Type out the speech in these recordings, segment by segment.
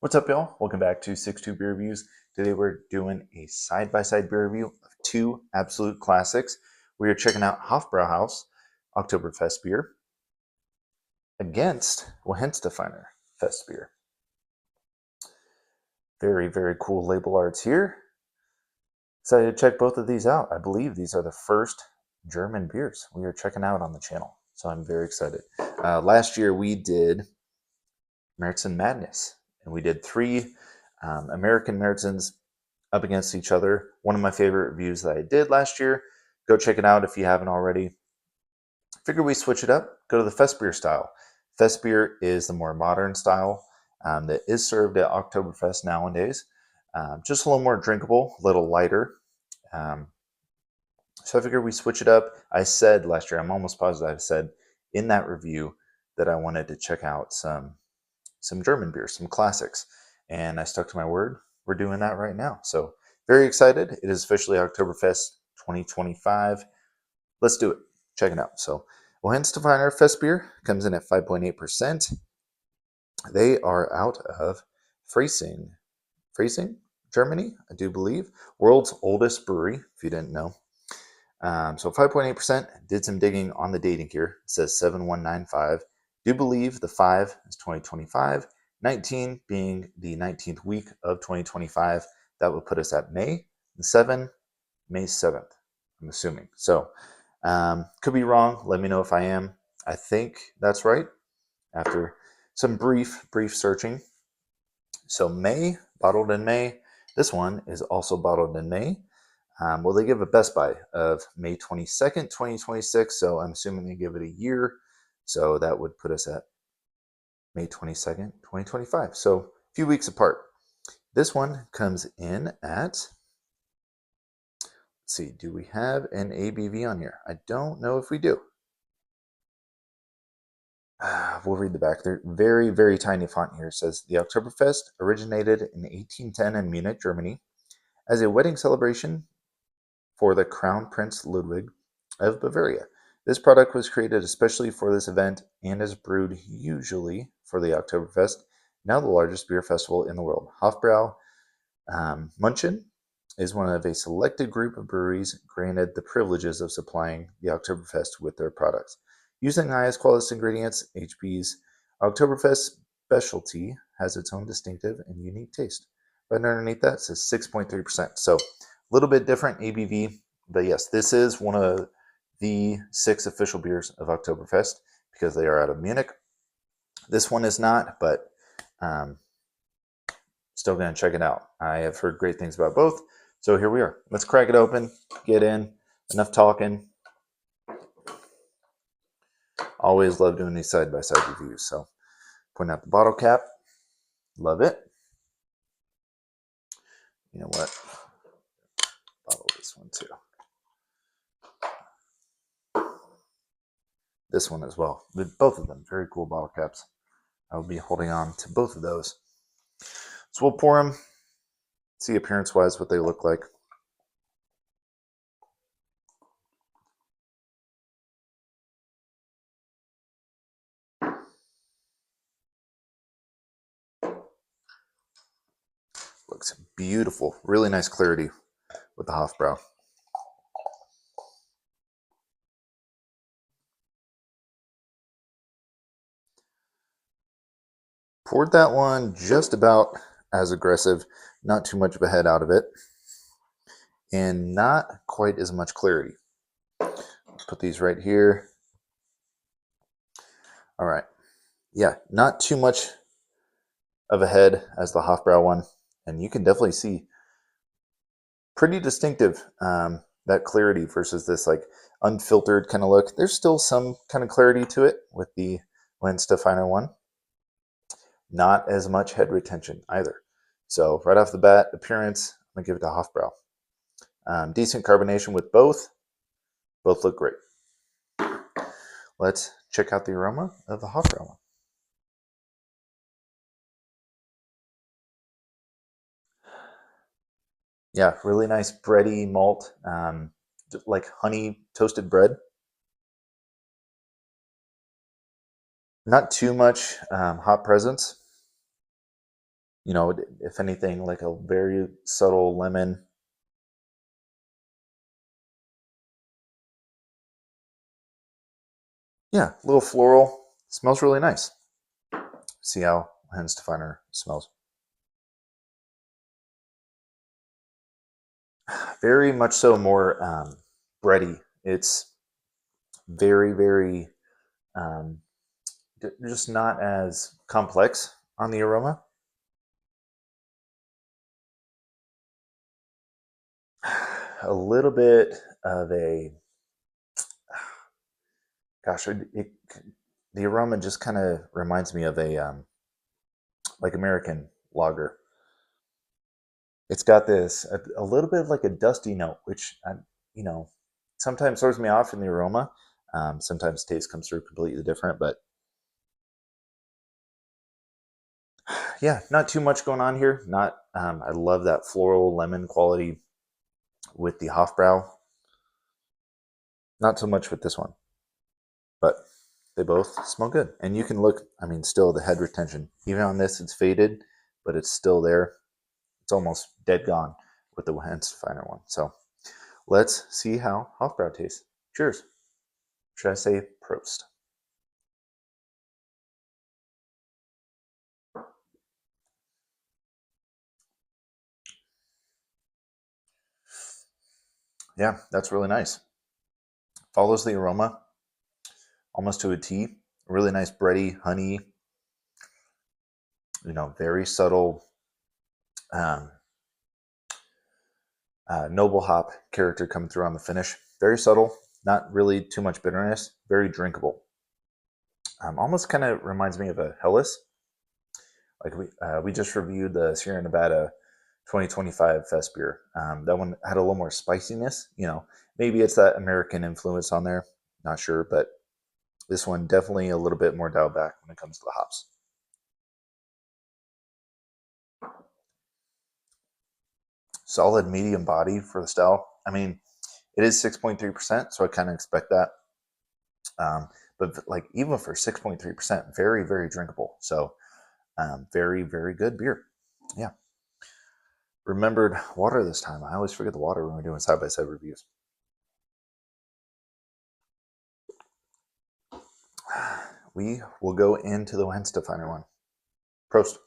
What's up, y'all? Welcome back to 6-2 Beer Reviews. Today we're doing a side-by-side beer review of two absolute classics. We are checking out Hofbräuhaus Oktoberfestbier against Weihenstephaner Festbier. Very, very cool label arts here. Excited to check both of these out. I believe these are the first German beers we are checking out on the channel, so I'm very excited. Last year we did Märzen Madness, and we did three American Märzens up against each other. One of my favorite reviews that I did last year. Go check it out if you haven't already. Figure we switch it up, go to the Festbier style. Festbier is the more modern style that is served at Oktoberfest nowadays. Just a little more drinkable, a little lighter. So I figured we switch it up. I said last year, I'm almost positive I said in that review that I wanted to check out some German beers, some classics. And I stuck to my word. We're doing that right now. So very excited. It is officially Oktoberfest 2025. Let's do it. Check it out. So Weihenstephaner Festbier comes in at 5.8%. They are out of Freising, Germany, I do believe. World's oldest brewery, if you didn't know. So 5.8%. Did some digging on the dating here. It says 7195. Do believe the 5 is 2025, 19 being the 19th week of 2025. That would put us at May. The 7, May 7th, I'm assuming. So could be wrong. Let me know if I am. I think that's right after some brief searching. So May, bottled in May. This one is also bottled in May. Well, they give a best by of May 22nd, 2026. So I'm assuming they give it a year. So that would put us at May 22nd, 2025. So a few weeks apart. This one comes in at, let's see, do we have an ABV on here? I don't know if we do. We'll read the back. They're very, very tiny font here. It says, the Oktoberfest originated in 1810 in Munich, Germany, as a wedding celebration for the Crown Prince Ludwig of Bavaria. This product was created especially for this event and is brewed usually for the Oktoberfest, now the largest beer festival in the world. Hofbräu München is one of a selected group of breweries granted the privileges of supplying the Oktoberfest with their products. Using the highest quality ingredients, HB's Oktoberfest specialty has its own distinctive and unique taste. Right underneath that says 6.3%. So a little bit different ABV, but yes, this is one of the 6 official beers of Oktoberfest because they are out of Munich. This one is not, but still going to check it out. I have heard great things about both. So here we are. Let's crack it open, get in. Enough talking. Always love doing these side-by-side reviews. So putting out the bottle cap. Love it. You know what? Bottle this one too. This one as well. Both of them. Very cool bottle caps. I'll be holding on to both of those. So we'll pour them. See appearance-wise what they look like. Looks beautiful. Really nice clarity with the Hofbrau. Poured that one just about as aggressive. Not too much of a head out of it. And not quite as much clarity. Put these right here. All right. Yeah, not too much of a head as the Hofbrau one. And you can definitely see pretty distinctive that clarity versus this like unfiltered kind of look. There's still some kind of clarity to it with the Weihenstephaner one. Not as much head retention either. So right off the bat, appearance, I'm going to give it to Hofbrau. Decent carbonation with both. Both look great. Let's check out the aroma of the Hofbrau one. Yeah, really nice bready malt, like honey toasted bread. Not too much hop presence. if anything, like a very subtle lemon. Yeah, a little floral. Smells really nice. See how Weihenstephaner smells. Very much so more bready. It's very, very um, just not as complex on the aroma. A little bit of a gosh, the aroma just kind of reminds me of a like American lager. It's got this a little bit of like a dusty note, which you know sometimes throws me off in the aroma. Sometimes taste comes through completely different, but yeah, not too much going on here. Not I love that floral lemon quality with the Hofbräu. Not so much with this one, but they both smell good. And you can look, I mean, still the head retention. Even on this, it's faded, but it's still there. It's almost dead gone with the Weihenstephaner one. So let's see how Hofbräu tastes. Cheers. Should I say Prost? Yeah, that's really nice. Follows the aroma almost to a T. Really nice bready, honey, very subtle um, noble hop character coming through on the finish. Very subtle, not really too much bitterness, very drinkable. Almost kind of reminds me of a Helles. Like we just reviewed the Sierra Nevada 2025 Festbier. That one had a little more spiciness. Maybe it's that American influence on there. Not sure, but this one definitely a little bit more dialed back when it comes to the hops. Solid medium body for the style. I mean, it is 6.3%, so I kind of expect that. But like even for 6.3%, very, very drinkable. So very, very good beer. Yeah. Remembered water this time. I always forget the water when we're doing side by side reviews. We will go into the Weihenstephaner one. Prost.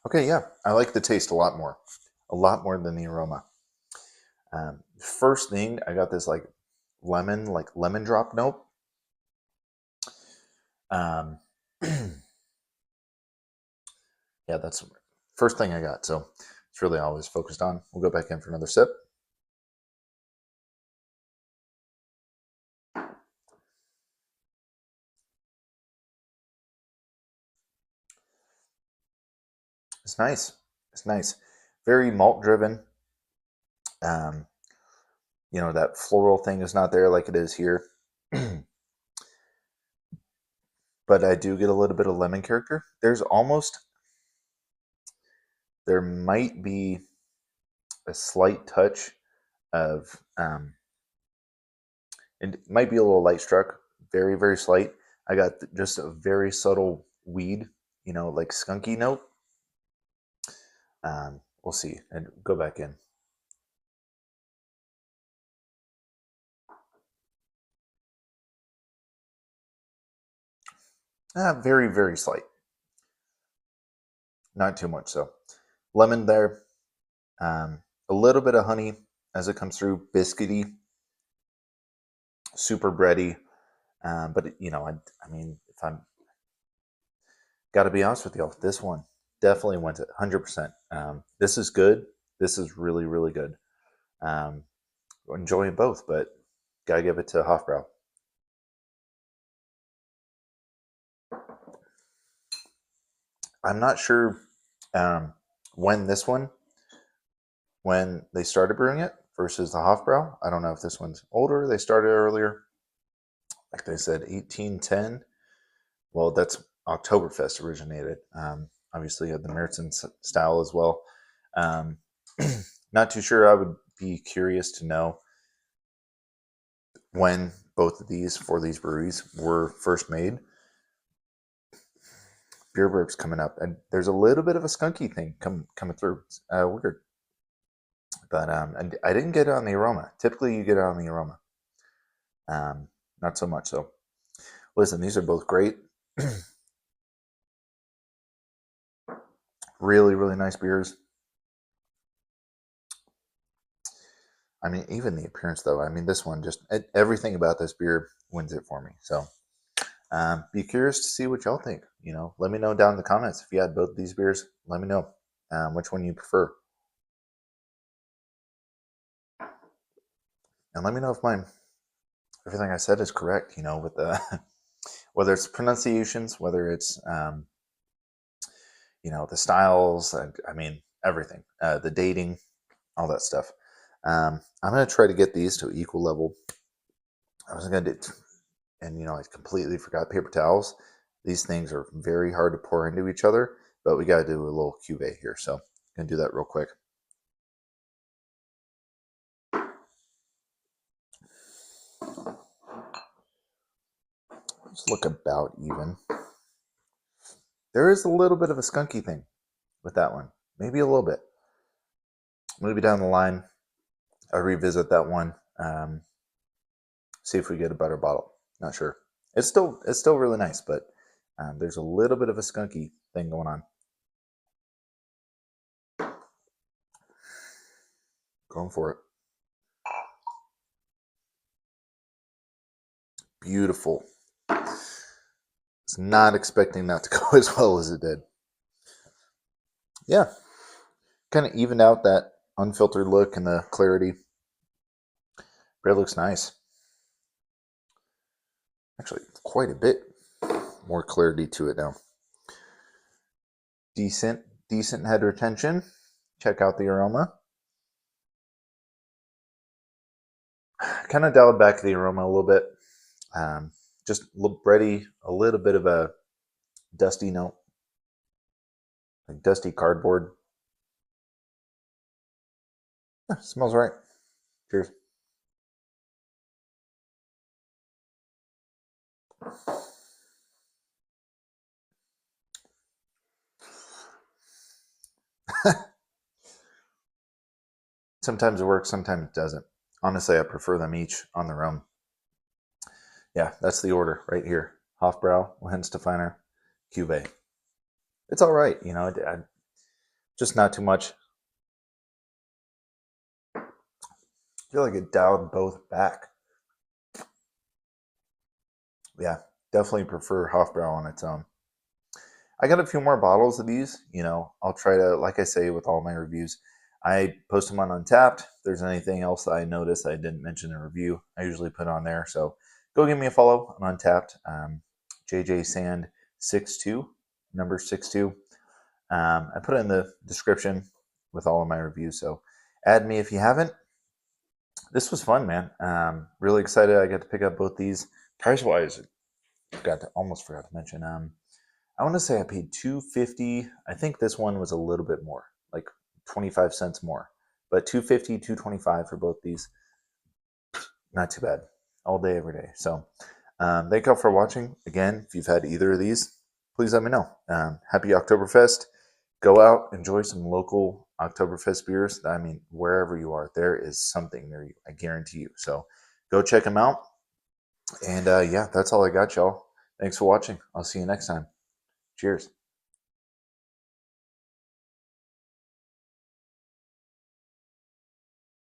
Okay, yeah, I like the taste a lot more than the aroma. First thing, I got this like lemon drop note. Um, yeah, that's first thing I got. So it's really always focused on. We'll go back in for another sip. It's nice. It's nice. Very malt driven. Um, that floral thing is not there like it is here. But I do get a little bit of lemon character. There might be a slight touch of, it might be a little light struck, very, very slight. I got just a very subtle weed, like skunky note. We'll see and go back in. Very, very slight. Not too much. So lemon there. A little bit of honey as it comes through, biscuity, super bready. But I mean, if I'm got to be honest with y'all, this one definitely went at 100%. This is good. This is really, really good. Um, enjoying both, but gotta give it to Hofbrau. I'm not sure um, when this one, when they started brewing it versus the Hofbrau. I don't know if this one's older. They started earlier. Like they said, 1810. Well, that's Oktoberfest originated. Obviously, you had the Märzen style as well. Um, not too sure. I would be curious to know when both of these for these breweries were first made. Beer burps coming up, and there's a little bit of a skunky thing coming through. It's weird, but and I didn't get it on the aroma. Typically, you get it on the aroma. Not so much. So, listen, these are both great. Really, really nice beers. I mean, even the appearance, though. I mean, this one just everything about this beer wins it for me. So, be curious to see what y'all think. Let me know down in the comments if you had both these beers. Let me know which one you prefer, and let me know if everything I said is correct. With the whether it's pronunciations, whether it's the styles. I mean, everything, the dating, all that stuff. I'm gonna try to get these to equal level. I was gonna do, and I completely forgot paper towels. These things are very hard to pour into each other, but we got to do a little cuvee here, so I'm gonna do that real quick. Just look about even. There is a little bit of a skunky thing with that one, maybe a little bit. Maybe down the line, I'll revisit that one. See if we get a better bottle. Not sure. It's still really nice, but there's a little bit of a skunky thing going on. Going for it. Beautiful. Was not expecting that to go as well as it did. Yeah, kind of evened out that unfiltered look and the clarity. Beer looks nice. Actually, quite a bit more clarity to it now. Decent head retention. Check out the aroma. Kind of dialed back the aroma a little bit. Just a little bready, a little bit of a dusty note, like dusty cardboard. Yeah, smells right. Cheers. Sometimes it works, sometimes it doesn't. Honestly, I prefer them each on their own. Yeah, that's the order right here. Hofbräu, Weihenstephaner, cuvee. It's all right, just not too much. I feel like it dialed both back. Yeah, definitely prefer Hofbräu on its own. I got a few more bottles of these. I'll try to, like I say with all my reviews, I post them on Untapped. If there's anything else that I notice I didn't mention in a review, I usually put on there. So go give me a follow on Untapped. JJ Sand 62, number 62. I put it in the description with all of my reviews. So add me if you haven't. This was fun, man. Really excited. I got to pick up both these. Price wise, almost forgot to mention. I want to say I paid $2.50. I think this one was a little bit more, like 25 cents more, but $2.50, $2.25 for both these. Not too bad. All day, every day. So thank you all for watching. Again, if you've had either of these, please let me know. Happy Oktoberfest. Go out, enjoy some local Oktoberfest beers. I mean, wherever you are, there is something near you. I guarantee you. So go check them out. And yeah, that's all I got, y'all. Thanks for watching. I'll see you next time. Cheers.